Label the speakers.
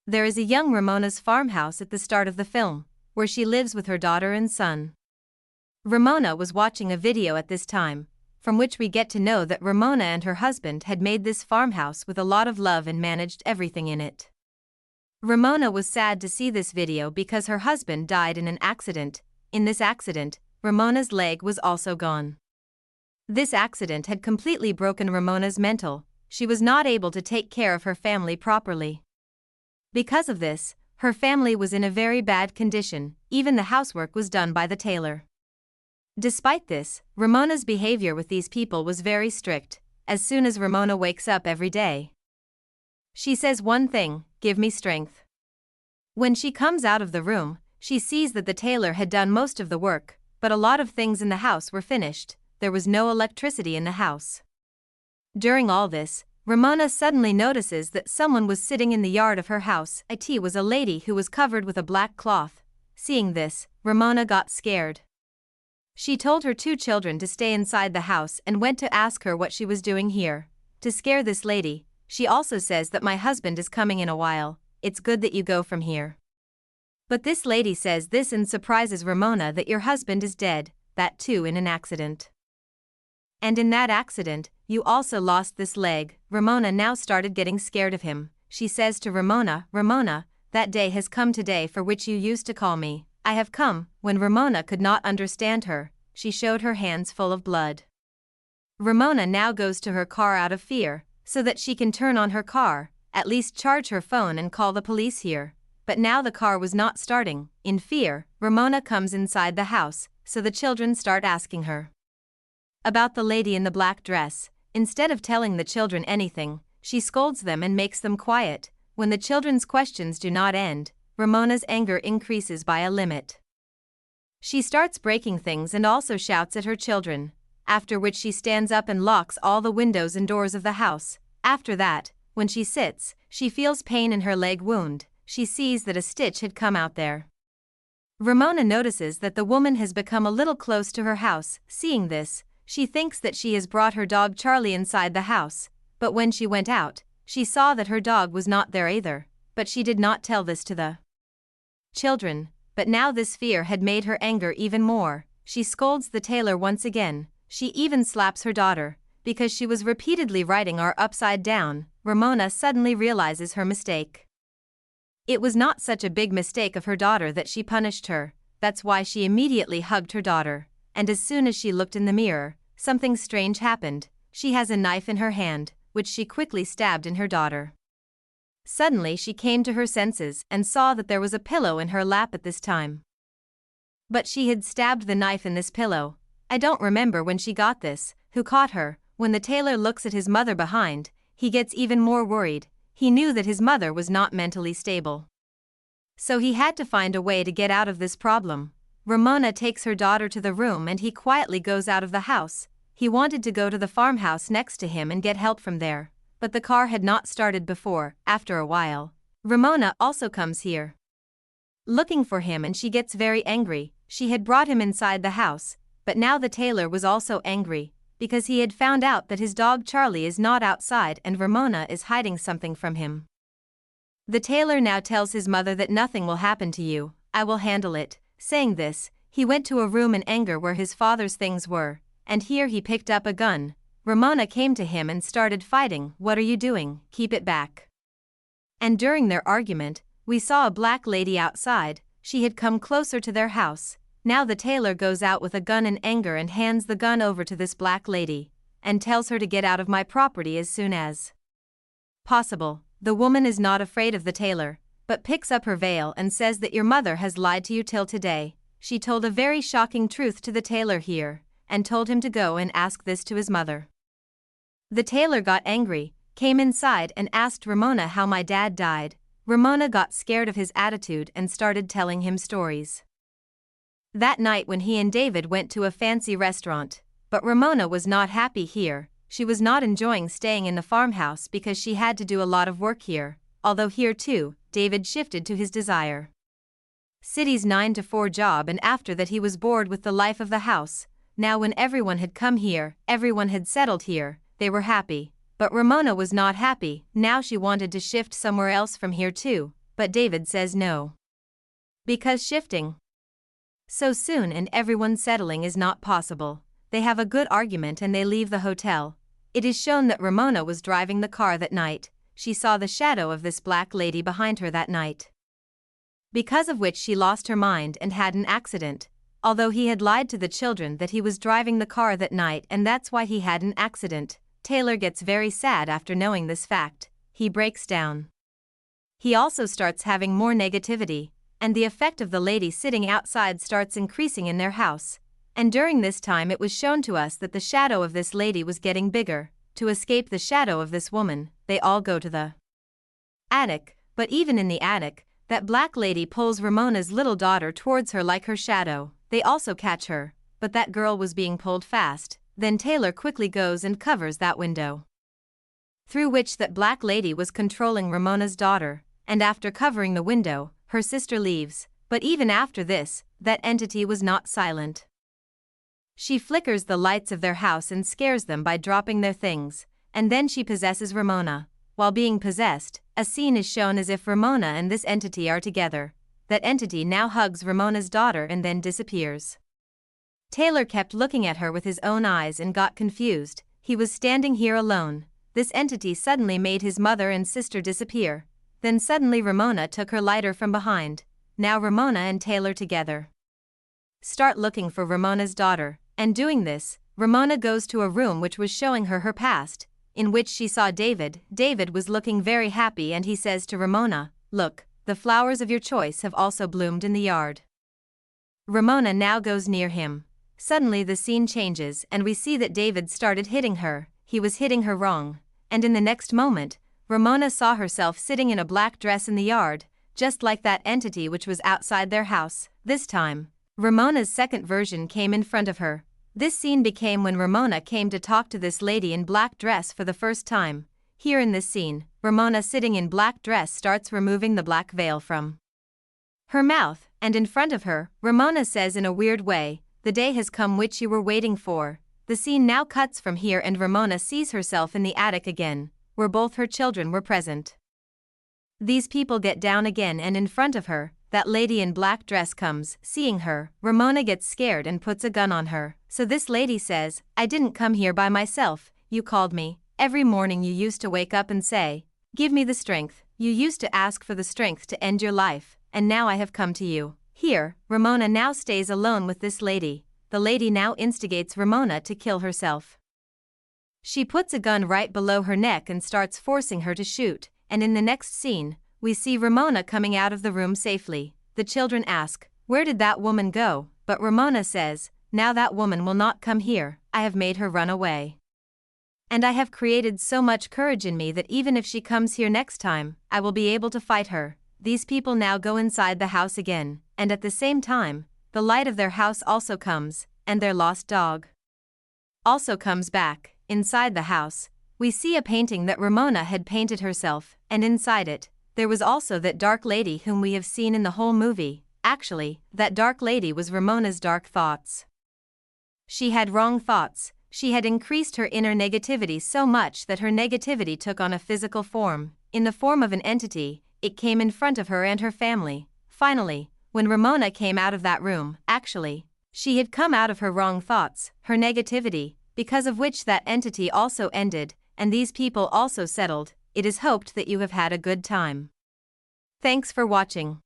Speaker 1: There is a young Ramona's farmhouse at the start of the film, where she lives with her daughter and son. Ramona was watching a video at this time, from which we get to know that Ramona and her husband had made this farmhouse with a lot of love and managed everything in it. Ramona was sad to see this video because her husband died in an accident. In this accident, Ramona's leg was also gone. This accident had completely broken Ramona's mental. She was not able to take care of her family properly. Because of this, her family was in a very bad condition. Even the housework was done by the tailor. Despite this, Ramona's behavior with these people was very strict. As soon as Ramona wakes up every day, she says one thing: give me strength. When she comes out of the room, she sees that the tailor had done most of the work, but a lot of things in the house were finished. There was no electricity in the house. During all this, Ramona suddenly notices that someone was sitting in the yard of her house. It was a lady who was covered with a black cloth. Seeing this, Ramona got scared. She told her 2 children to stay inside the house and went to ask her what she was doing here. To scare this lady, she also says that my husband is coming in a while. It's good that you go from here. But this lady says this and surprises Ramona that your husband is dead, that too in an accident. And in that accident, you also lost this leg. Ramona now started getting scared of him. She says to Ramona, Ramona, that day has come today for which you used to call me. I have come. When Ramona could not understand her, she showed her hands full of blood. Ramona now goes to her car out of fear, so that she can turn on her car, at least charge her phone and call the police here. But now the car was not starting. In fear, Ramona comes inside the house, so the children start asking her about the lady in the black dress. Instead of telling the children anything, she scolds them and makes them quiet. When the children's questions do not end, Ramona's anger increases by a limit. She starts breaking things and also shouts at her children, after which she stands up and locks all the windows and doors of the house. After that, when she sits, she feels pain in her leg wound. She sees that a stitch had come out there. Ramona notices that the woman has become a little close to her house. Seeing this, she thinks that she has brought her dog Charlie inside the house, but when she went out, she saw that her dog was not there either, but she did not tell this to the children. But now this fear had made her anger even more. She scolds the tailor once again. She even slaps her daughter, because she was repeatedly writing R upside down. Ramona suddenly realizes her mistake. It was not such a big mistake of her daughter that she punished her. That's why she immediately hugged her daughter, and as soon as she looked in the mirror, something strange happened. She has a knife in her hand, which she quickly stabbed in her daughter. Suddenly she came to her senses and saw that there was a pillow in her lap at this time. But she had stabbed the knife in this pillow. I don't remember when she got this, who caught her. When the tailor looks at his mother behind, he gets even more worried. He knew that his mother was not mentally stable. So he had to find a way to get out of this problem. Ramona takes her daughter to the room and he quietly goes out of the house. He wanted to go to the farmhouse next to him and get help from there, but the car had not started before. After a while, Ramona also comes here, looking for him, and she gets very angry. She had brought him inside the house, but now the tailor was also angry, because he had found out that his dog Charlie is not outside and Ramona is hiding something from him. The tailor now tells his mother that nothing will happen to you, I will handle it. Saying this, he went to a room in anger where his father's things were, and here he picked up a gun. Ramona came to him and started fighting. What are you doing? Keep it back. And during their argument, we saw a black lady outside. She had come closer to their house. Now the tailor goes out with a gun in anger and hands the gun over to this black lady, and tells her to get out of my property as soon as possible. The woman is not afraid of the tailor, but picks up her veil and says that your mother has lied to you till today. She told a very shocking truth to the tailor here, and told him to go and ask this to his mother. The tailor got angry, came inside and asked Ramona how my dad died. Ramona got scared of his attitude and started telling him stories. That night when he and David went to a fancy restaurant, but Ramona was not happy here. She was not enjoying staying in the farmhouse because she had to do a lot of work here, although here too, David shifted to his desire city's 9-to-4 job, and after that he was bored with the life of the house. Now when everyone had come here, everyone had settled here, they were happy. But Ramona was not happy. Now she wanted to shift somewhere else from here too, but David says no. Because shifting so soon and everyone settling is not possible. They have a good argument and they leave the hotel. It is shown that Ramona was driving the car that night. She saw the shadow of this black lady behind her that night, because of which she lost her mind and had an accident. Although he had lied to the children that he was driving the car that night and that's why he had an accident, Taylor gets very sad after knowing this fact. He breaks down. He also starts having more negativity, and the effect of the lady sitting outside starts increasing in their house. And during this time it was shown to us that the shadow of this lady was getting bigger. To escape the shadow of this woman, they all go to the attic, but even in the attic, that black lady pulls Ramona's little daughter towards her like her shadow. They also catch her, but that girl was being pulled fast. Then Taylor quickly goes and covers that window through which that black lady was controlling Ramona's daughter, and after covering the window, her sister leaves, but even after this, that entity was not silent. She flickers the lights of their house and scares them by dropping their things, and then she possesses Ramona. While being possessed, a scene is shown as if Ramona and this entity are together. That entity now hugs Ramona's daughter and then disappears. Taylor kept looking at her with his own eyes and got confused. He was standing here alone. This entity suddenly made his mother and sister disappear. Then suddenly Ramona took her lighter from behind. Now Ramona and Taylor together start looking for Ramona's daughter, and doing this, Ramona goes to a room which was showing her her past, in which she saw David. David was looking very happy and he says to Ramona, "Look, the flowers of your choice have also bloomed in the yard." Ramona now goes near him. Suddenly the scene changes and we see that David started hitting her. He was hitting her wrong, and in the next moment, Ramona saw herself sitting in a black dress in the yard, just like that entity which was outside their house. This time, Ramona's second version came in front of her. This scene became when Ramona came to talk to this lady in black dress for the first time. Here in this scene, Ramona sitting in black dress starts removing the black veil from her mouth, and in front of her, Ramona says in a weird way, "The day has come which you were waiting for." The scene now cuts from here and Ramona sees herself in the attic again, where both her children were present. These people get down again and in front of her, that lady in black dress comes. Seeing her, Ramona gets scared and puts a gun on her. So this lady says, "I didn't come here by myself, you called me. Every morning you used to wake up and say, 'Give me the strength.' You used to ask for the strength to end your life, and now I have come to you." Here, Ramona now stays alone with this lady. The lady now instigates Ramona to kill herself. She puts a gun right below her neck and starts forcing her to shoot, and in the next scene, we see Ramona coming out of the room safely. The children ask, "Where did that woman go?" But Ramona says, "Now that woman will not come here. I have made her run away. And I have created so much courage in me that even if she comes here next time, I will be able to fight her." These people now go inside the house again, and at the same time, the light of their house also comes, and their lost dog also comes back. Inside the house, we see a painting that Ramona had painted herself, and inside it, there was also that dark lady whom we have seen in the whole movie. Actually, that dark lady was Ramona's dark thoughts. She had wrong thoughts. She had increased her inner negativity so much that her negativity took on a physical form. In the form of an entity, it came in front of her and her family. Finally, when Ramona came out of that room, actually, she had come out of her wrong thoughts, her negativity, because of which that entity also ended, and these people also settled. It is hoped that you have had a good time. Thanks for watching.